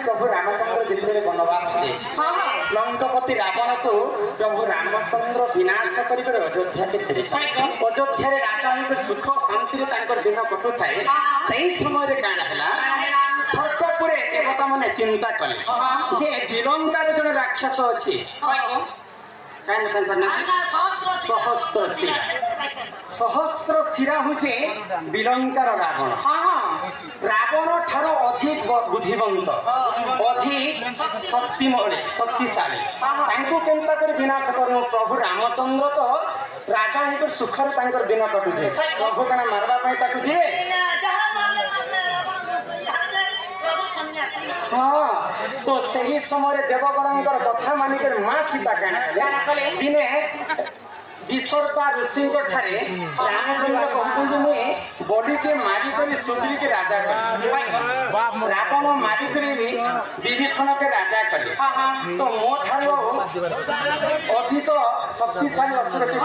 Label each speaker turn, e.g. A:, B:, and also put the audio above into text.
A: प्रभु रामचंद्र जितने वनवास लंकापति रावण को प्रभु रामचंद्र विनाश कर अयोध्या के फेरी अयोध्या राजा सुख शांति दिन कटु थाए से समय सर्पपुरे देवता मैंने चिंता कले जे विलंकार जन राक्षस अच्छी सहस्र शिरा हूँ विलंकार रावण रावण ठार अधिक बुद्धिवंत अधिक शक्तिशाली केन्ता कर विनाश करूँ प्रभु रामचंद्र तो राजा ही सुखर दिन कटुचे प्रभु कण मारवा जे हाँ तो सही समय देवगण कथा मानिक माँ सीता दिने विसर्पा ऋषि रामचंद्र कहते मुझे बड़ी के मारिक सुंदरी के राजा रावण मारिक विभीषण के राजा कले तो मो ठार अधिक शक्तिशाली असुर के